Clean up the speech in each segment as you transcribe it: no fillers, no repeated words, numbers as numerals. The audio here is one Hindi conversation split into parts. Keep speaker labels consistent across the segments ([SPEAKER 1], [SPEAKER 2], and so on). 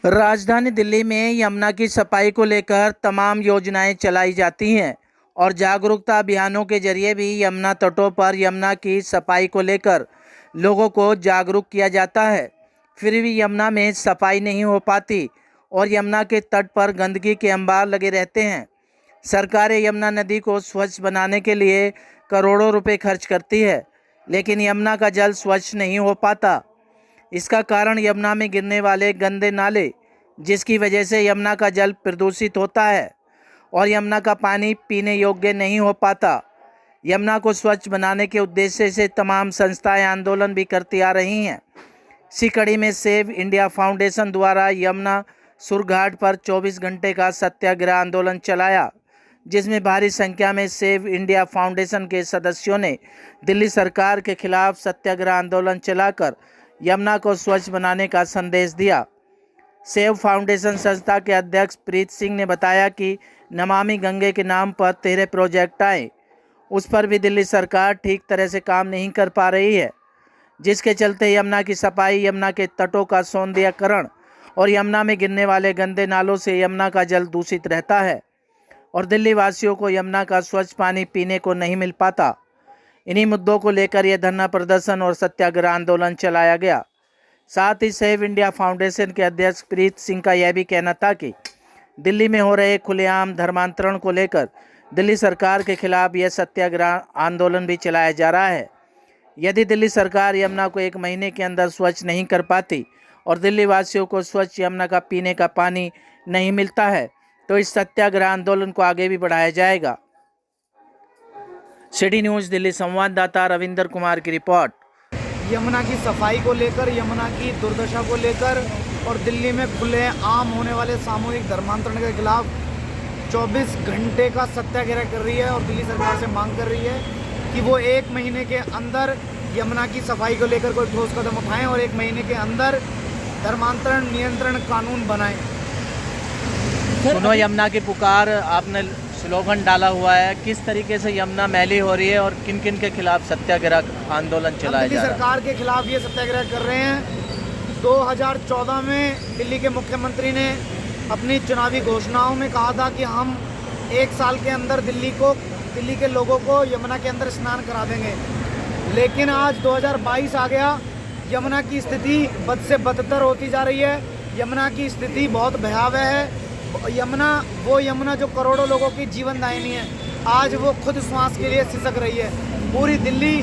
[SPEAKER 1] राजधानी दिल्ली में यमुना की सफाई को लेकर तमाम योजनाएं चलाई जाती हैं और जागरूकता अभियानों के जरिए भी यमुना तटों पर यमुना की सफाई को लेकर लोगों को जागरूक किया जाता है। फिर भी यमुना में सफाई नहीं हो पाती और यमुना के तट पर गंदगी के अंबार लगे रहते हैं। सरकारें यमुना नदी को स्वच्छ बनाने के लिए करोड़ों रुपए खर्च करती है, लेकिन यमुना का जल स्वच्छ नहीं हो पाता। इसका कारण यमुना में गिरने वाले गंदे नाले, जिसकी वजह से यमुना का जल प्रदूषित होता है और यमुना का पानी पीने योग्य नहीं हो पाता। यमुना को स्वच्छ बनाने के उद्देश्य से तमाम संस्थाएं आंदोलन भी करती आ रही हैं। इसी कड़ी में सेव इंडिया फाउंडेशन द्वारा यमुना सुरघाट पर 24 घंटे का सत्याग्रह आंदोलन चलाया, जिसमें भारी संख्या में सेव इंडिया फाउंडेशन के सदस्यों ने दिल्ली सरकार के खिलाफ सत्याग्रह आंदोलन चलाकर यमुना को स्वच्छ बनाने का संदेश दिया। सेव फाउंडेशन संस्था के अध्यक्ष प्रीत सिंह ने बताया कि नमामि गंगे के नाम पर 13 प्रोजेक्ट आए, उस पर भी दिल्ली सरकार ठीक तरह से काम नहीं कर पा रही है, जिसके चलते यमुना की सफाई, यमुना के तटों का सौंदर्यीकरण और यमुना में गिरने वाले गंदे नालों से यमुना का जल दूषित रहता है और दिल्ली वासियों को यमुना का स्वच्छ पानी पीने को नहीं मिल पाता। इन्हीं मुद्दों को लेकर यह धरना प्रदर्शन और सत्याग्रह आंदोलन चलाया गया। साथ ही सेव इंडिया फाउंडेशन के अध्यक्ष प्रीत सिंह का यह भी कहना था कि दिल्ली में हो रहे खुलेआम धर्मांतरण को लेकर दिल्ली सरकार के खिलाफ यह सत्याग्रह आंदोलन भी चलाया जा रहा है। यदि दिल्ली सरकार यमुना को 1 महीने के अंदर स्वच्छ नहीं कर पाती और दिल्ली वासियों को स्वच्छ यमुना का पीने का पानी नहीं मिलता है, तो इस सत्याग्रह आंदोलन को आगे भी बढ़ाया जाएगा। सिटी न्यूज़ दिल्ली संवाददाता रविंदर कुमार की रिपोर्ट।
[SPEAKER 2] यमुना की सफाई को लेकर, यमुना की दुर्दशा को लेकर और दिल्ली में खुले आम होने वाले सामूहिक धर्मांतरण के खिलाफ 24 घंटे का सत्याग्रह कर रही है और दिल्ली सरकार से मांग कर रही है कि वो 1 महीने के अंदर यमुना की सफाई को लेकर कोई ठोस कदम उठाएं और 1 महीने के अंदर धर्मांतरण नियंत्रण कानून बनाएं।
[SPEAKER 1] सुनो यमुना की पुकार आपने स्लोगन डाला हुआ है, किस तरीके से यमुना मैली हो रही है और किन किन के खिलाफ सत्याग्रह आंदोलन चलाया जा रहा है?
[SPEAKER 2] दिल्ली सरकार के खिलाफ ये सत्याग्रह कर रहे हैं। 2014 में दिल्ली के मुख्यमंत्री ने अपनी चुनावी घोषणाओं में कहा था कि हम 1 साल के अंदर दिल्ली के लोगों को यमुना के अंदर स्नान करा देंगे, लेकिन आज 2022 आ गया। यमुना की स्थिति बद से बदतर होती जा रही है। यमुना की स्थिति बहुत भयावह है। वो यमुना जो करोड़ों लोगों की जीवनदायिनी है, आज वो खुद श्वास के लिए सिसक रही है। पूरी दिल्ली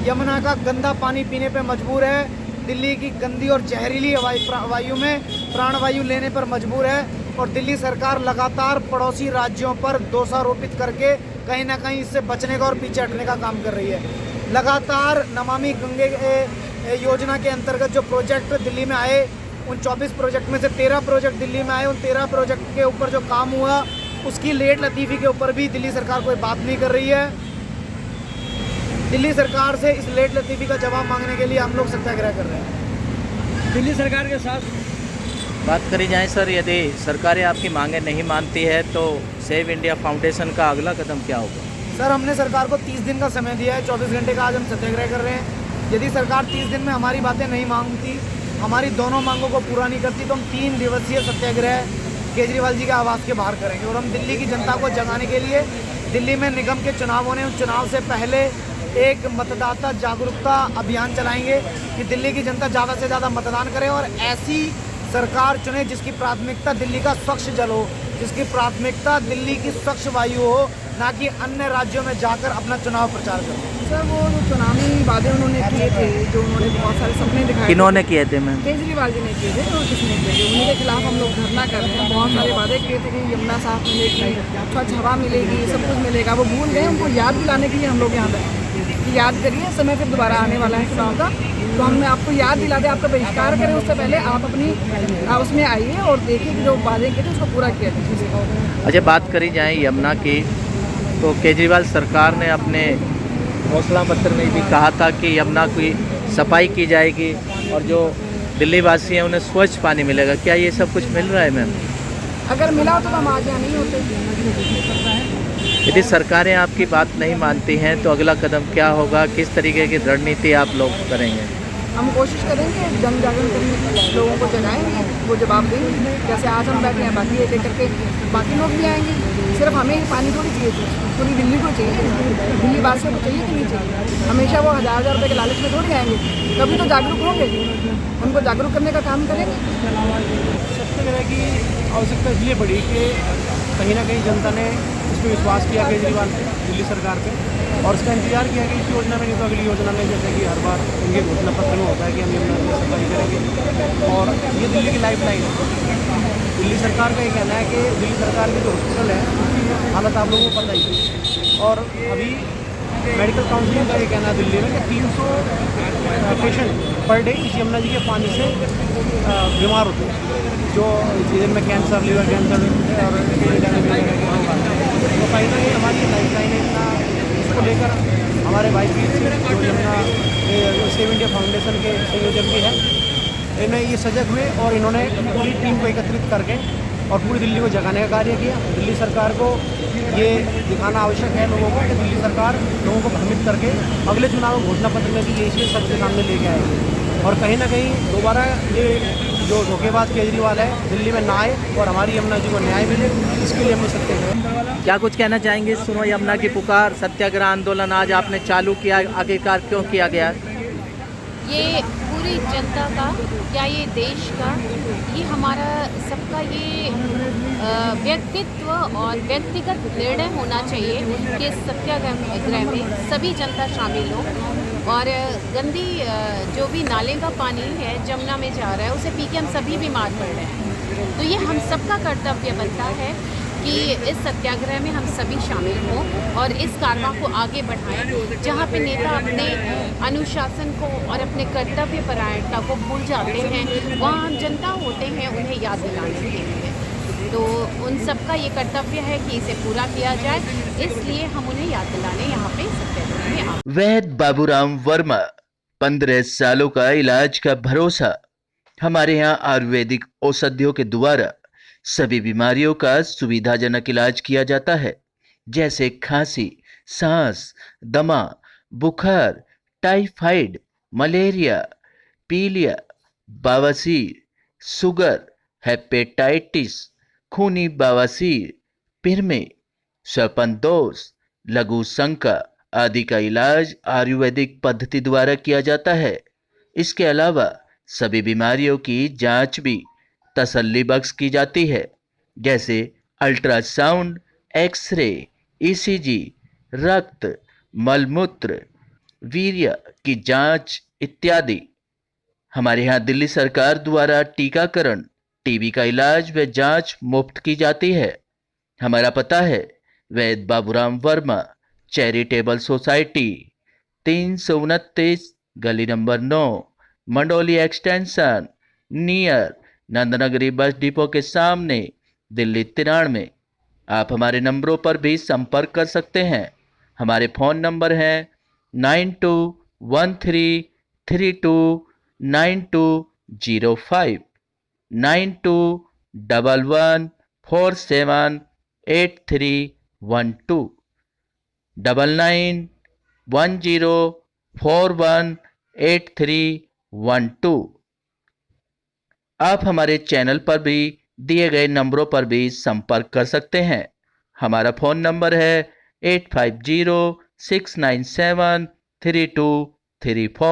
[SPEAKER 2] यमुना का गंदा पानी पीने पे मजबूर है। दिल्ली की गंदी और जहरीली वायु में प्राणवायु लेने पर मजबूर है और दिल्ली सरकार लगातार पड़ोसी राज्यों पर दोषारोपित करके कहीं ना कहीं इससे बचने का और पीछे हटने का काम कर रही है। लगातार नमामि गंगे योजना के अंतर्गत जो प्रोजेक्ट दिल्ली में आए, उन 24 प्रोजेक्ट में से 13 प्रोजेक्ट दिल्ली में आए। उन 13 प्रोजेक्ट के ऊपर जो काम हुआ उसकी लेट लतीफ़ी के ऊपर भी दिल्ली सरकार कोई बात नहीं कर रही है। दिल्ली सरकार से इस लेट लतीफ़ी का जवाब मांगने के लिए हम लोग सत्याग्रह कर रहे हैं।
[SPEAKER 1] दिल्ली सरकार के साथ बात करी जाए सर, यदि सरकारें आपकी मांगें नहीं मानती है तो सेव इंडिया फाउंडेशन का अगला कदम क्या होगा?
[SPEAKER 2] सर, हमने सरकार को 30 दिन का समय दिया है। 24 घंटे का आज हम सत्याग्रह कर रहे हैं। यदि सरकार 30 दिन में हमारी बातें नहीं मांगती, हमारी दोनों मांगों को पूरा नहीं करती, तो हम 3 दिवसीय सत्याग्रह केजरीवाल जी के आवास के बाहर करेंगे। और हम दिल्ली की जनता को जगाने के लिए, दिल्ली में निगम के चुनाव होने, उन चुनाव से पहले एक मतदाता जागरूकता अभियान चलाएंगे कि दिल्ली की जनता ज़्यादा से ज़्यादा मतदान करे और ऐसी सरकार चुने जिसकी प्राथमिकता दिल्ली का स्वच्छ जल हो, जिसकी प्राथमिकता दिल्ली की स्वच्छ वायु हो, ना कि अन्य राज्यों में जाकर अपना चुनाव प्रचार करें।
[SPEAKER 3] सर, वो जो चुनावी वादे उन्होंने किए थे, जो उन्होंने बहुत सारे सपने दिखाए,
[SPEAKER 1] किन्होंने किए थे? मैम,
[SPEAKER 3] केजरीवाल जी ने किए थे और किसने किए थे? उन्हीं के खिलाफ हम लोग धरना कर रहे हैं। बहुत सारे वादे किए थे कि यमुना साफ मिलेगी, स्वच्छ हवा मिलेगी, सब कुछ मिलेगा, वो भूल गए। उनको याद दिलाने के लिए हम लोग यहाँ बैठे कि याद करिए, समय फिर दोबारा आने वाला है चुनाव का, तो हम आपको याद दिला दें, आपका बहिष्कार करें। उससे पहले आप अपनी उसमें आइए और देखिए कि जो वादे किए थे उसको पूरा किया जाए।
[SPEAKER 1] अच्छा, बात करी जाए यमुना की, तो केजरीवाल सरकार ने अपने घोषणा पत्र में भी कहा था कि यमुना की सफाई की जाएगी और जो दिल्ली वासी हैं उन्हें स्वच्छ पानी मिलेगा। क्या ये सब कुछ मिल रहा है मैम?
[SPEAKER 3] अगर मिला होता तो हम आज यहाँ नहीं होते।
[SPEAKER 1] यदि सरकारें आपकी बात नहीं मानती हैं तो अगला कदम क्या होगा? किस तरीके की रणनीति आप लोग करेंगे?
[SPEAKER 3] हम कोशिश करेंगे जन जागरण करने की, लोगों को जगाएंगे, वो जवाब देंगे। जैसे आज हम बैठे हैं, बाकी एक एक करके बाकी लोग भी आएंगे। सिर्फ हमें ही पानी थोड़ी चाहिए थी, पूरी दिल्ली को चाहिए, दिल्ली वासियों को चाहिए कि नहीं चाहिए। हमेशा वो हज़ार रुपये के लालच में थोड़ी आएंगे, कभी तो जागरूक होंगे, उनको जागरूक करने का काम करेंगे।
[SPEAKER 4] सत्याग्रह की आवश्यकता इसलिए पड़ी कि कहीं ना कहीं जनता ने इस पर विश्वास किया केजरीवाल पे, दिल्ली सरकार पे, और उसका इंतजार किया कि इस योजना में नहीं तो अगली योजना में, जैसे कि हर बार उनके घोषणा पत्र में होता है कि हम यमुना की सफाई करेंगे। और ये दिल्ली की लाइफ लाइन है। दिल्ली सरकार का ये कहना है कि दिल्ली सरकार के जो हॉस्पिटल है उसकी हालत आप लोगों को पता ही है। और अभी मेडिकल काउंसिलिंग का ये कहना है दिल्ली में कि 300 पेशेंट पर डे इस यमुना जी के पानी से बीमार होते हैं, जो जिनमें कैंसर, लिवर कैंसर और तो कहीं ना कहीं हमारी लाइफ लाइन है। इतना इसको लेकर हमारे भाई पीर सिंह जो यमुना सेव इंडिया फाउंडेशन के संयोजक भी हैं, इन्हें ये सजग हुए और इन्होंने पूरी टीम को एकत्रित करके और पूरी दिल्ली को जगाने का कार्य किया। दिल्ली सरकार को ये दिखाना आवश्यक है लोगों को कि दिल्ली सरकार लोगों को भ्रमित करके अगले चुनाव घोषणा पत्र में भी ये चीज़ सबके सामने लेके आएगी और कहीं ना कहीं दोबारा ये जो धोखेबाज केजरीवाल है दिल्ली में ना आए और हमारी यमुना जी को न्याय मिले, इसके लिए हमने सत्याग्रह।
[SPEAKER 1] क्या कुछ कहना चाहेंगे? सुनो यमुना की पुकार सत्याग्रह आंदोलन आज आपने चालू किया, आखिरकार क्यों किया गया?
[SPEAKER 5] ये पूरी जनता का, क्या ये देश का, ये हमारा सबका ये व्यक्तित्व और व्यक्तिगत निर्णय होना चाहिए कि इस सत्याग्रह में सभी जनता शामिल हो और गंदी जो भी नाले का पानी है जमुना में जा रहा है उसे पी के हम सभी बीमार पड़ रहे हैं। तो ये हम सबका कर्तव्य बनता है कि इस सत्याग्रह में हम सभी शामिल हों और इस कारवां को आगे बढ़ाएं, जहाँ पे नेता अपने अनुशासन को और अपने कर्तव्य परायणता को भूल जाते हैं, वहाँ हम जनता होते हैं उन्हें याद दिलाने के लिए। तो उन सबका ये कर्तव्य है कि इसे पूरा किया जाए, इसलिए हम उन्हें याद दिलाने यहाँ पे सत्याग्रह में आए।
[SPEAKER 6] वैद्य बाबूराम वर्मा, 15 सालों का इलाज का भरोसा। हमारे यहाँ आयुर्वेदिक औषधियों के द्वारा सभी बीमारियों का सुविधाजनक इलाज किया जाता है, जैसे खांसी, सांस, दमा, बुखार, टाइफाइड, मलेरिया, पीलिया, बवासीर, शुगर, हेपेटाइटिस, खूनी बवासीर, पिरमे, सर्पदोष, लघु शंका आदि का इलाज आयुर्वेदिक पद्धति द्वारा किया जाता है। इसके अलावा सभी बीमारियों की जांच भी तसल्ली बख्श की जाती है, जैसे अल्ट्रासाउंड, एक्सरे, ईसीजी, रक्त, मलमूत्र, वीर्य की जांच इत्यादि। हमारे यहाँ दिल्ली सरकार द्वारा टीकाकरण, टीबी का इलाज व जांच मुफ्त की जाती है। हमारा पता है वैद्य बाबूराम वर्मा चैरिटेबल सोसाइटी, 329 गली number 9, Mandoli extension, near Nand Nagri bus depot के सामने, दिल्ली 93। आप हमारे नंबरों पर भी संपर्क कर सकते हैं। हमारे फ़ोन नंबर हैं 9213329205, 9211478312, 9910418312। आप हमारे चैनल पर भी दिए गए नंबरों पर भी संपर्क कर सकते हैं। हमारा फ़ोन नंबर है 8506973234।